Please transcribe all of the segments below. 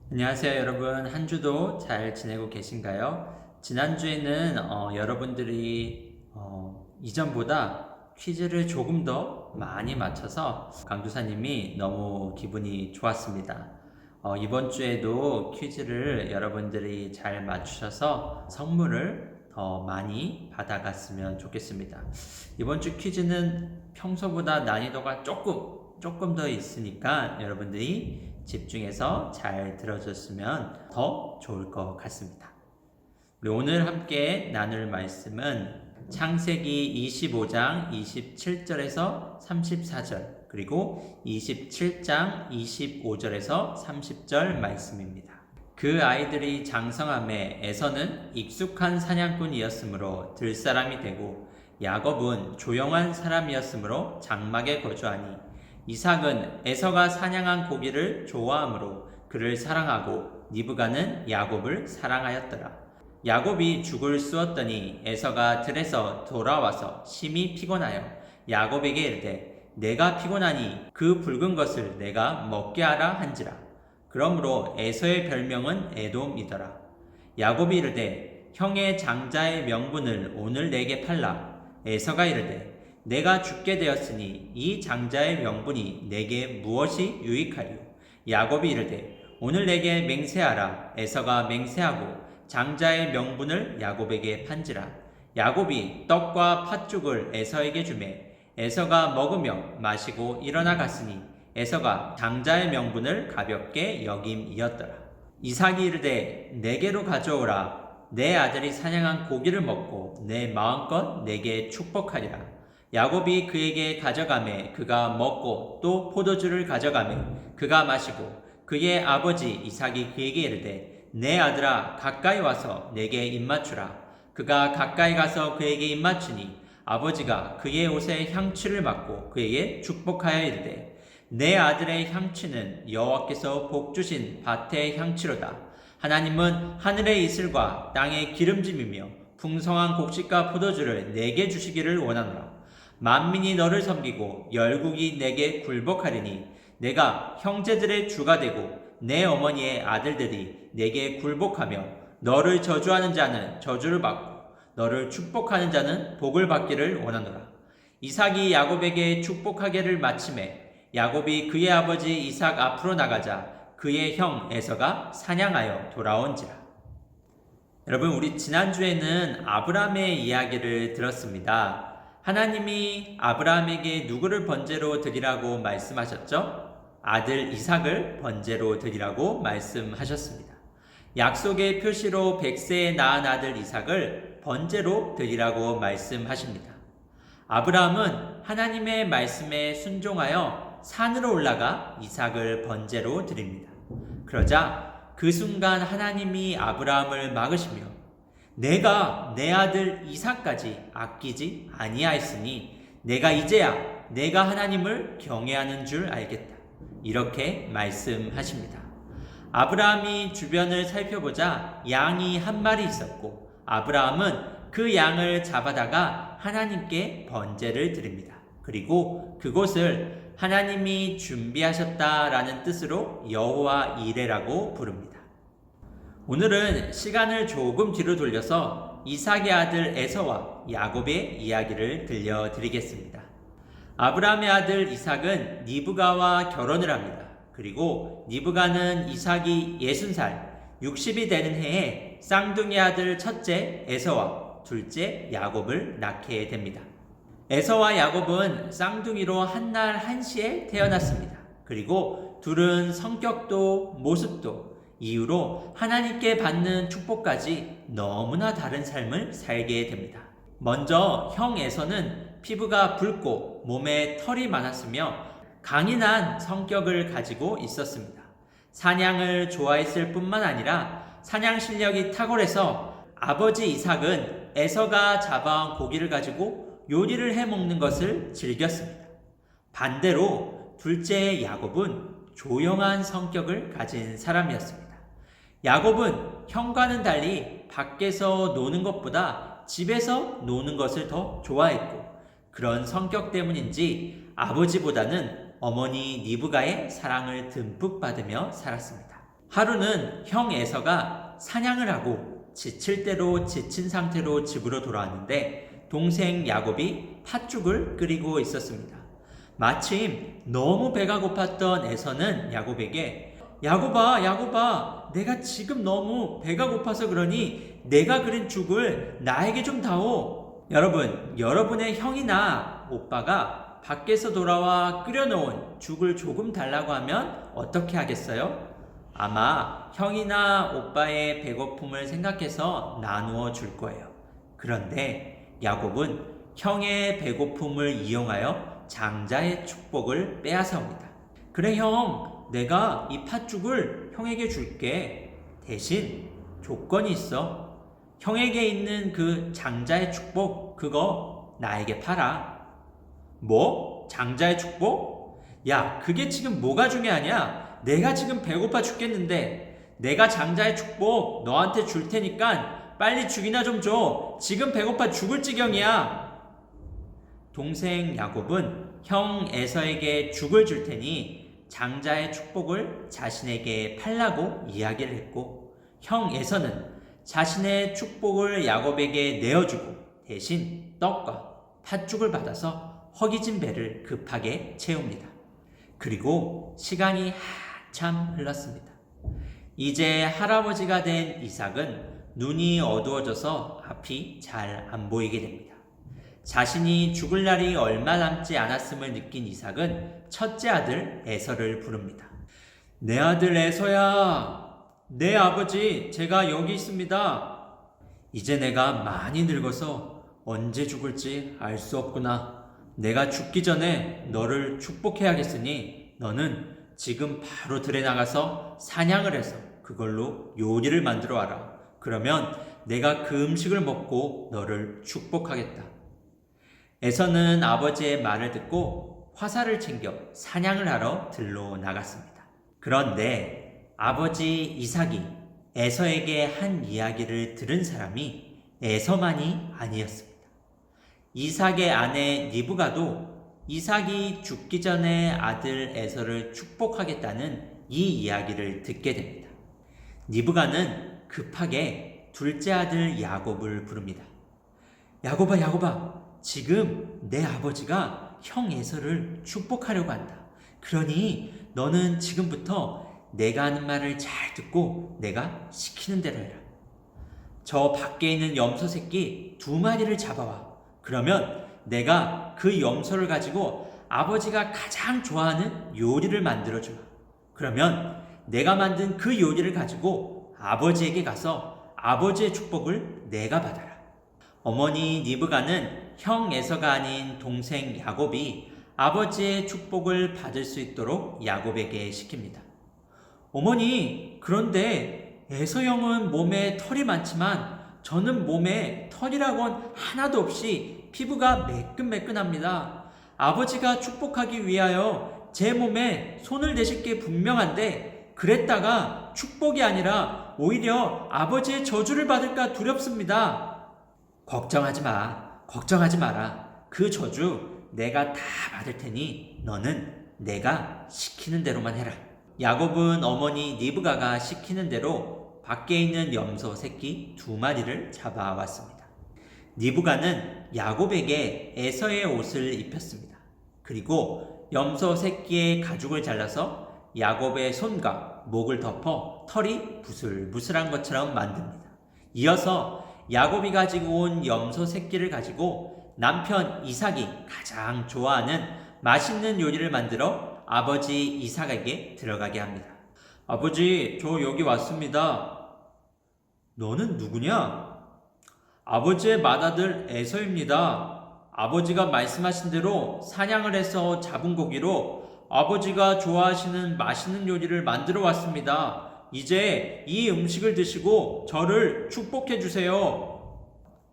안녕하세요, 여러분. 한 주도 잘 지내고 계신가요? 지난주에는 여러분들이 이전보다 퀴즈를 조금 더 많이 맞춰서 강두사님이 너무 기분이 좋았습니다. 이번 주에도 퀴즈를 여러분들이 잘 맞추셔서 선물을 더 많이 받아갔으면 좋겠습니다. 이번 주 퀴즈는 평소보다 난이도가 조금 더 있으니까 여러분들이 집중해서 잘 들어줬으면 더 좋을 것 같습니다. 우리 오늘 함께 나눌 말씀은 창세기 25장 27절에서 34절 그리고 27장 25절에서 30절 말씀입니다. 그 아이들이 장성함에 에서는 익숙한 사냥꾼이었으므로 들사람이 되고 야곱은 조용한 사람이었으므로 장막에 거주하니 이삭은 에서가 사냥한 고기를 좋아하므로 그를 사랑하고 리브가는 야곱을 사랑하였더라. 야곱이 죽을 쑤었더니 에서가 들에서 돌아와서 심히 피곤하여 야곱에게 이르되 내가 피곤하니 그 붉은 것을 내가 먹게 하라 한지라. 그러므로 에서의 별명은 에돔이더라. 야곱이 이르되 형의 장자의 명분을 오늘 내게 팔라. 에서가 이르되 내가 죽게 되었으니 이 장자의 명분이 내게 무엇이 유익하리요? 야곱이 이르되 오늘 내게 맹세하라. 에서가 맹세하고 장자의 명분을 야곱에게 판지라. 야곱이 떡과 팥죽을 에서에게 주매 에서가 먹으며 마시고 일어나 갔으니 에서가 장자의 명분을 가볍게 여김이었더라. 이삭이 이르되 내게로 가져오라. 내 아들이 사냥한 고기를 먹고 내 마음껏 내게 축복하리라. 야곱이 그에게 가져가매 그가 먹고 또 포도주를 가져가매 그가 마시고 그의 아버지 이삭이 그에게 이르되 내 아들아 가까이 와서 내게 입맞추라. 그가 가까이 가서 그에게 입맞추니 아버지가 그의 옷에 향취를 맡고 그에게 축복하여 이르되 내 아들의 향취는 여호와께서 복주신 밭의 향취로다. 하나님은 하늘의 이슬과 땅의 기름짐이며 풍성한 곡식과 포도주를 내게 주시기를 원하노라. 만민이 너를 섬기고 열국이 내게 굴복하리니 내가 형제들의 주가 되고 내 어머니의 아들들이 내게 굴복하며 너를 저주하는 자는 저주를 받고 너를 축복하는 자는 복을 받기를 원하노라. 이삭이 야곱에게 축복하기를 마침에 야곱이 그의 아버지 이삭 앞으로 나가자 그의 형 에서가 사냥하여 돌아온지라. 여러분, 우리 지난주에는 아브라함의 이야기를 들었습니다. 하나님이 아브라함에게 누구를 번제로 드리라고 말씀하셨죠? 아들 이삭을 번제로 드리라고 말씀하셨습니다. 약속의 표시로 100세에 낳은 아들 이삭을 번제로 드리라고 말씀하십니다. 아브라함은 하나님의 말씀에 순종하여 산으로 올라가 이삭을 번제로 드립니다. 그러자 그 순간 하나님이 아브라함을 막으시며 내가 내 아들 이삭까지 아끼지 아니하였으니 내가 이제야 내가 하나님을 경외하는 줄 알겠다. 이렇게 말씀하십니다. 아브라함이 주변을 살펴보자 양이 한 마리 있었고 아브라함은 그 양을 잡아다가 하나님께 번제를 드립니다. 그리고 그곳을 하나님이 준비하셨다라는 뜻으로 여호와 이레라고 부릅니다. 오늘은 시간을 조금 뒤로 돌려서 이삭의 아들 에서와 야곱의 이야기를 들려드리겠습니다. 아브라함의 아들 이삭은 리브가와 결혼을 합니다. 그리고 리브가는 이삭이 60살, 60이 되는 해에 쌍둥이 아들 첫째 에서와 둘째 야곱을 낳게 됩니다. 에서와 야곱은 쌍둥이로 한날 한시에 태어났습니다. 그리고 둘은 성격도 모습도 이유로 하나님께 받는 축복까지 너무나 다른 삶을 살게 됩니다. 먼저 형 에서는 피부가 붉고 몸에 털이 많았으며 강인한 성격을 가지고 있었습니다. 사냥을 좋아했을 뿐만 아니라 사냥 실력이 탁월해서 아버지 이삭은 에서가 잡아온 고기를 가지고 요리를 해 먹는 것을 즐겼습니다. 반대로 둘째 야곱은 조용한 성격을 가진 사람이었습니다. 야곱은 형과는 달리 밖에서 노는 것보다 집에서 노는 것을 더 좋아했고 그런 성격 때문인지 아버지보다는 어머니 리브가의 사랑을 듬뿍 받으며 살았습니다. 하루는 형 에서가 사냥을 하고 지칠 대로 지친 상태로 집으로 돌아왔는데 동생 야곱이 팥죽을 끓이고 있었습니다. 마침 너무 배가 고팠던 에서는 야곱에게 야곱아, 내가 지금 너무 배가 고파서 그러니 내가 그린 죽을 나에게 좀 다오. 여러분, 여러분의 형이나 오빠가 밖에서 돌아와 끓여놓은 죽을 조금 달라고 하면 어떻게 하겠어요? 아마 형이나 오빠의 배고픔을 생각해서 나누어 줄 거예요. 그런데 야곱은 형의 배고픔을 이용하여 장자의 축복을 빼앗아옵니다. 그래 형, 내가 이 팥죽을 형에게 줄게. 대신 조건이 있어. 형에게 있는 그 장자의 축복, 그거 나에게 팔아. 뭐? 장자의 축복? 야, 그게 지금 뭐가 중요하냐? 내가 지금 배고파 죽겠는데 내가 장자의 축복 너한테 줄 테니까 빨리 죽이나 좀 줘. 지금 배고파 죽을 지경이야. 동생 야곱은 형 에서에게 죽을 줄 테니 장자의 축복을 자신에게 팔라고 이야기를 했고, 형 에서는 자신의 축복을 야곱에게 내어주고 대신 떡과 팥죽을 받아서 허기진 배를 급하게 채웁니다. 그리고 시간이 한참 흘렀습니다. 이제 할아버지가 된 이삭은 눈이 어두워져서 앞이 잘 안 보이게 됩니다. 자신이 죽을 날이 얼마 남지 않았음을 느낀 이삭은 첫째 아들 에서를 부릅니다. 내 아들 에서야, 내 아버지, 제가 여기 있습니다. 이제 내가 많이 늙어서 언제 죽을지 알 수 없구나. 내가 죽기 전에 너를 축복해야겠으니 너는 지금 바로 들에 나가서 사냥을 해서 그걸로 요리를 만들어 와라. 그러면 내가 그 음식을 먹고 너를 축복하겠다. 에서는 아버지의 말을 듣고 화살을 챙겨 사냥을 하러 들로 나갔습니다. 그런데 아버지 이삭이 에서에게 한 이야기를 들은 사람이 에서만이 아니었습니다. 이삭의 아내 리브가도 이삭이 죽기 전에 아들 에서를 축복하겠다는 이 이야기를 듣게 됩니다. 리브가는 급하게 둘째 아들 야곱을 부릅니다. 야곱아, 지금 내 아버지가 형 에서를 축복하려고 한다. 그러니 너는 지금부터 내가 하는 말을 잘 듣고 내가 시키는 대로 해라. 저 밖에 있는 염소 새끼 2마리를 잡아와. 그러면 내가 그 염소를 가지고 아버지가 가장 좋아하는 요리를 만들어주마. 그러면 내가 만든 그 요리를 가지고 아버지에게 가서 아버지의 축복을 내가 받아라. 어머니 리브가는 형 에서가 아닌 동생 야곱이 아버지의 축복을 받을 수 있도록 야곱에게 시킵니다. 어머니, 그런데 에서 형은 몸에 털이 많지만 저는 몸에 털이라곤 하나도 없이 피부가 매끈매끈합니다. 아버지가 축복하기 위하여 제 몸에 손을 대실 게 분명한데 그랬다가 축복이 아니라 오히려 아버지의 저주를 받을까 두렵습니다. 걱정하지 마라. 그 저주 내가 다 받을 테니 너는 내가 시키는 대로만 해라. 야곱은 어머니 리브가가 시키는 대로 밖에 있는 염소 새끼 2마리를 잡아왔습니다. 리브가는 야곱에게 에서의 옷을 입혔습니다. 그리고 염소 새끼의 가죽을 잘라서 야곱의 손과 목을 덮어 털이 부슬부슬한 것처럼 만듭니다. 이어서 야곱이 가지고 온 염소 새끼를 가지고 남편 이삭이 가장 좋아하는 맛있는 요리를 만들어 아버지 이삭에게 들어가게 합니다. 아버지, 저 여기 왔습니다. 너는 누구냐? 아버지의 맏아들 에서입니다. 아버지가 말씀하신 대로 사냥을 해서 잡은 고기로 아버지가 좋아하시는 맛있는 요리를 만들어 왔습니다. 이제 이 음식을 드시고 저를 축복해 주세요.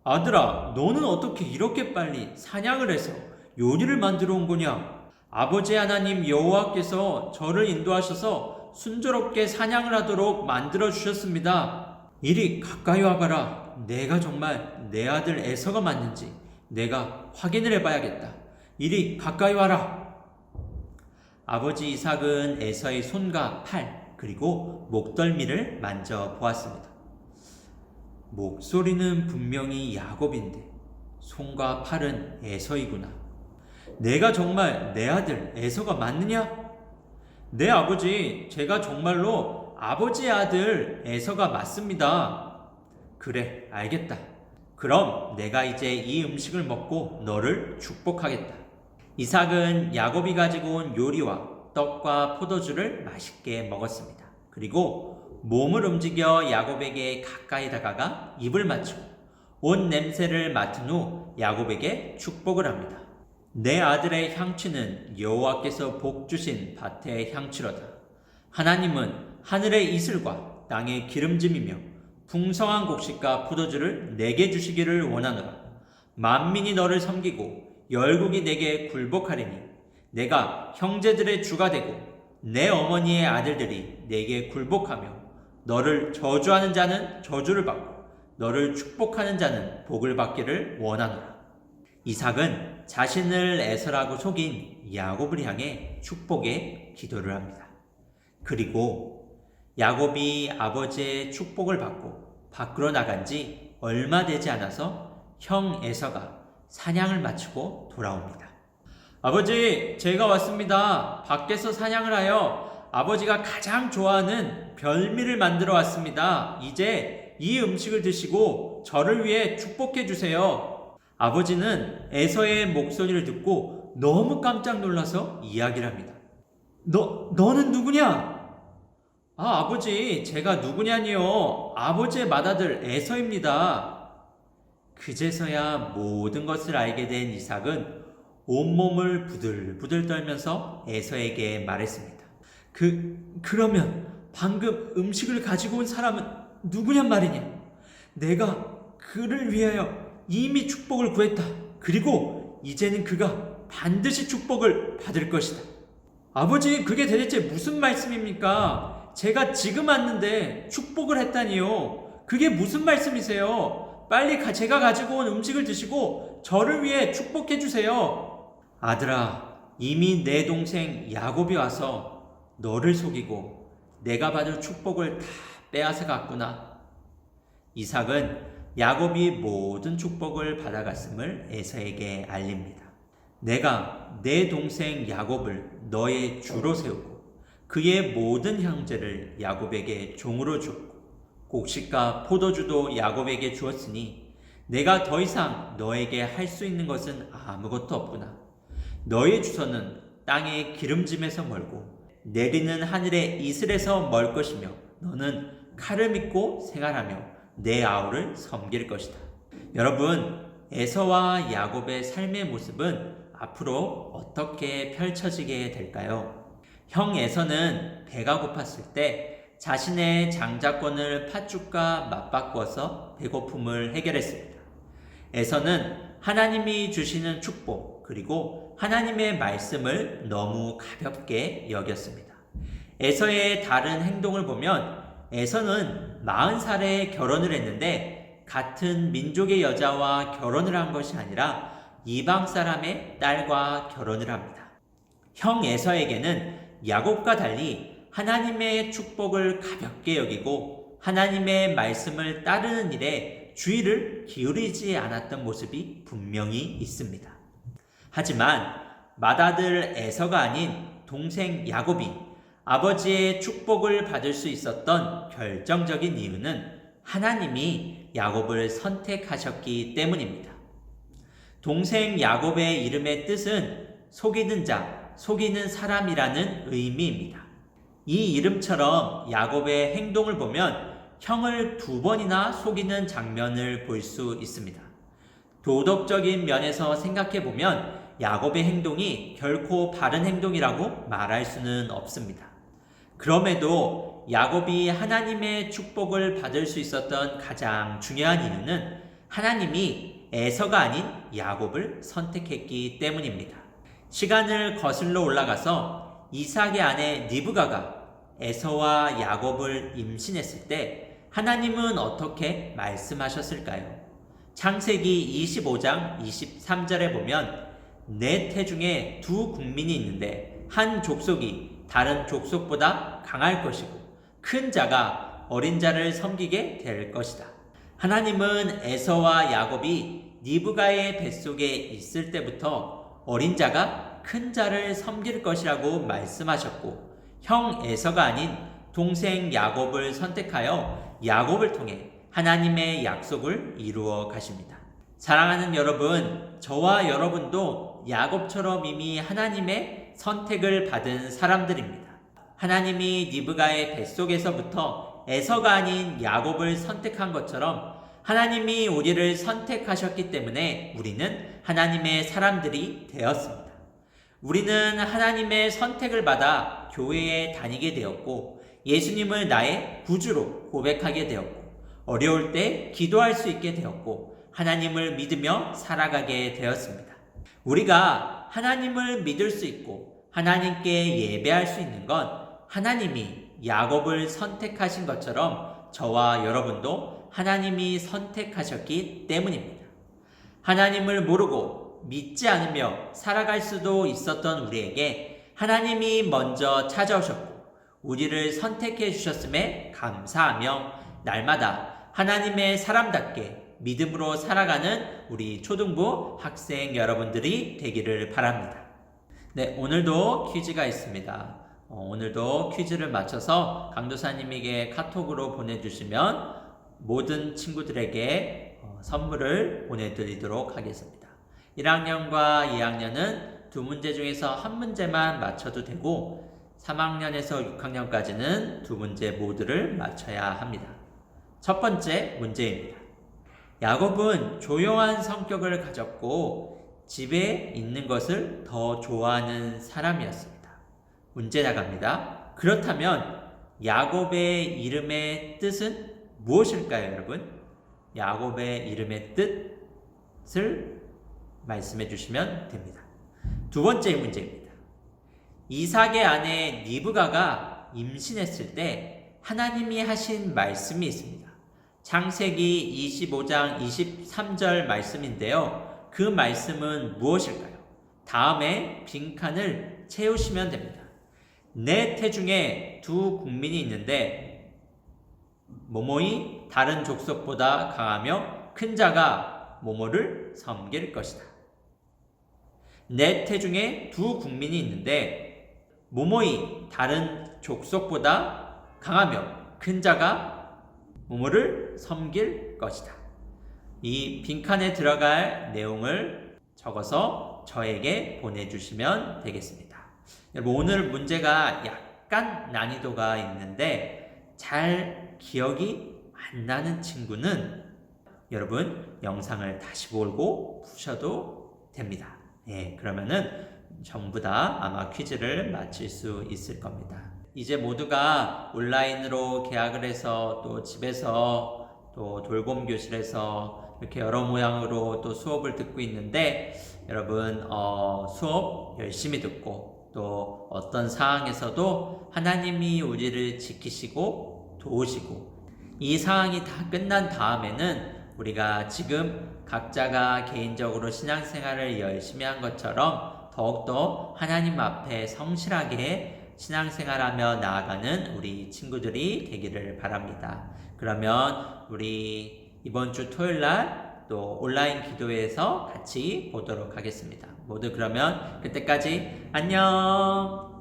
아들아, 너는 어떻게 이렇게 빨리 사냥을 해서 요리를 만들어 온 거냐? 아버지 하나님 여호와께서 저를 인도하셔서 순조롭게 사냥을 하도록 만들어 주셨습니다. 이리 가까이 와봐라. 내가 정말 내 아들 에서가 맞는지 내가 확인을 해봐야겠다. 이리 가까이 와라. 아버지 이삭은 에서의 손과 팔, 그리고 목덜미를 만져보았습니다. 목소리는 분명히 야곱인데 손과 팔은 에서이구나. 내가 정말 내 아들 에서가 맞느냐? 네, 아버지, 제가 정말로 아버지의 아들 에서가 맞습니다. 그래, 알겠다. 그럼 내가 이제 이 음식을 먹고 너를 축복하겠다. 이삭은 야곱이 가지고 온 요리와 떡과 포도주를 맛있게 먹었습니다. 그리고 몸을 움직여 야곱에게 가까이 다가가 입을 맞추고 온 냄새를 맡은 후 야곱에게 축복을 합니다. 내 아들의 향취는 여호와께서 복 주신 밭의 향취로다. 하나님은 하늘의 이슬과 땅의 기름짐이며 풍성한 곡식과 포도주를 내게 주시기를 원하노라. 만민이 너를 섬기고 열국이 내게 굴복하리니 내가 형제들의 주가 되고 내 어머니의 아들들이 내게 굴복하며 너를 저주하는 자는 저주를 받고 너를 축복하는 자는 복을 받기를 원하노라. 이삭은 자신을 에서라고 속인 야곱을 향해 축복의 기도를 합니다. 그리고 야곱이 아버지의 축복을 받고 밖으로 나간 지 얼마 되지 않아서 형 에서가 사냥을 마치고 돌아옵니다. 아버지, 제가 왔습니다. 밖에서 사냥을 하여 아버지가 가장 좋아하는 별미를 만들어 왔습니다. 이제 이 음식을 드시고 저를 위해 축복해 주세요. 아버지는 에서의 목소리를 듣고 너무 깜짝 놀라서 이야기를 합니다. 너는 누구냐? 아버지, 제가 누구냐니요? 아버지의 맏아들 에서입니다. 그제서야 모든 것을 알게 된 이삭은 온몸을 부들부들 떨면서 에서에게 말했습니다. 그러면 방금 음식을 가지고 온 사람은 누구냔 말이냐? 내가 그를 위하여 이미 축복을 구했다. 그리고 이제는 그가 반드시 축복을 받을 것이다. 아버지, 그게 대체 무슨 말씀입니까? 제가 지금 왔는데 축복을 했다니요. 그게 무슨 말씀이세요? 빨리 제가 가지고 온 음식을 드시고 저를 위해 축복해 주세요. 아들아, 이미 내 동생 야곱이 와서 너를 속이고 내가 받을 축복을 다 빼앗아 갔구나. 이삭은 야곱이 모든 축복을 받아갔음을 에서에게 알립니다. 내가 내 동생 야곱을 너의 주로 세우고 그의 모든 형제를 야곱에게 종으로 주었고 곡식과 포도주도 야곱에게 주었으니 내가 더 이상 너에게 할 수 있는 것은 아무것도 없구나. 너의 주소는 땅의 기름짐에서 멀고 내리는 하늘의 이슬에서 멀 것이며 너는 칼을 믿고 생활하며 내 아우를 섬길 것이다. 여러분, 에서와 야곱의 삶의 모습은 앞으로 어떻게 펼쳐지게 될까요? 형 에서는 배가 고팠을 때 자신의 장자권을 팥죽과 맞바꾸어서 배고픔을 해결했습니다. 에서는 하나님이 주시는 축복 그리고 하나님의 말씀을 너무 가볍게 여겼습니다. 에서의 다른 행동을 보면 에서는 40살에 결혼을 했는데 같은 민족의 여자와 결혼을 한 것이 아니라 이방 사람의 딸과 결혼을 합니다. 형 에서에게는 야곱과 달리 하나님의 축복을 가볍게 여기고 하나님의 말씀을 따르는 일에 주의를 기울이지 않았던 모습이 분명히 있습니다. 하지만 맏아들 에서가 아닌 동생 야곱이 아버지의 축복을 받을 수 있었던 결정적인 이유는 하나님이 야곱을 선택하셨기 때문입니다. 동생 야곱의 이름의 뜻은 속이는 자, 속이는 사람이라는 의미입니다. 이 이름처럼 야곱의 행동을 보면 형을 2번이나 속이는 장면을 볼 수 있습니다. 도덕적인 면에서 생각해 보면 야곱의 행동이 결코 바른 행동이라고 말할 수는 없습니다. 그럼에도 야곱이 하나님의 축복을 받을 수 있었던 가장 중요한 이유는 하나님이 에서가 아닌 야곱을 선택했기 때문입니다. 시간을 거슬러 올라가서 이삭의 아내 리브가가 에서와 야곱을 임신했을 때 하나님은 어떻게 말씀하셨을까요? 창세기 25장 23절에 보면 내 태중에 2 국민이 있는데 한 족속이 다른 족속보다 강할 것이고 큰 자가 어린 자를 섬기게 될 것이다. 하나님은 에서와 야곱이 리브가의 뱃속에 있을 때부터 어린 자가 큰 자를 섬길 것이라고 말씀하셨고, 형 에서가 아닌 동생 야곱을 선택하여 야곱을 통해 하나님의 약속을 이루어 가십니다. 사랑하는 여러분, 저와 여러분도 야곱처럼 이미 하나님의 선택을 받은 사람들입니다. 하나님이 리브가의 뱃속에서부터 에서가 아닌 야곱을 선택한 것처럼 하나님이 우리를 선택하셨기 때문에 우리는 하나님의 사람들이 되었습니다. 우리는 하나님의 선택을 받아 교회에 다니게 되었고, 예수님을 나의 구주로 고백하게 되었고, 어려울 때 기도할 수 있게 되었고, 하나님을 믿으며 살아가게 되었습니다. 우리가 하나님을 믿을 수 있고 하나님께 예배할 수 있는 건 하나님이 야곱을 선택하신 것처럼 저와 여러분도 하나님이 선택하셨기 때문입니다. 하나님을 모르고 믿지 않으며 살아갈 수도 있었던 우리에게 하나님이 먼저 찾아오셨고 우리를 선택해 주셨음에 감사하며 날마다 하나님의 사람답게 믿음으로 살아가는 우리 초등부 학생 여러분들이 되기를 바랍니다. 네, 오늘도 퀴즈가 있습니다. 오늘도 퀴즈를 맞춰서 강도사님에게 카톡으로 보내주시면 모든 친구들에게 선물을 보내드리도록 하겠습니다. 1학년과 2학년은 두 문제 중에서 한 문제만 맞춰도 되고 3학년에서 6학년까지는 두 문제 모두를 맞춰야 합니다. 첫 번째 문제입니다. 야곱은 조용한 성격을 가졌고 집에 있는 것을 더 좋아하는 사람이었습니다. 문제 나갑니다. 그렇다면 야곱의 이름의 뜻은 무엇일까요, 여러분? 야곱의 이름의 뜻을 말씀해 주시면 됩니다. 두 번째 문제입니다. 이삭의 아내 리브가가 임신했을 때 하나님이 하신 말씀이 있습니다. 창세기 25장 23절 말씀인데요. 그 말씀은 무엇일까요? 다음에 빈칸을 채우시면 됩니다. 내 태중에 두 국민이 있는데 모모이 다른 족속보다 강하며 큰 자가 모모를 섬길 것이다. 내 태중에 두 국민이 있는데 모모이 다른 족속보다 강하며 큰 자가 모모를 섬길 것이다. 이 빈칸에 들어갈 내용을 적어서 저에게 보내주시면 되겠습니다. 여러분, 오늘 문제가 약간 난이도가 있는데 잘 기억이 안 나는 친구는 여러분 영상을 다시 보고 푸셔도 됩니다. 네, 그러면은 전부 다 아마 퀴즈를 마칠 수 있을 겁니다. 이제 모두가 온라인으로 계약을 해서 또 집에서 또 돌봄 교실에서 이렇게 여러 모양으로 또 수업을 듣고 있는데 여러분 수업 열심히 듣고 또 어떤 상황에서도 하나님이 우리를 지키시고 도우시고 이 상황이 다 끝난 다음에는 우리가 지금 각자가 개인적으로 신앙생활을 열심히 한 것처럼 더욱더 하나님 앞에 성실하게 신앙생활하며 나아가는 우리 친구들이 되기를 바랍니다. 그러면 우리 이번 주 토요일날 또 온라인 기도회에서 같이 보도록 하겠습니다. 모두 그러면 그때까지 안녕.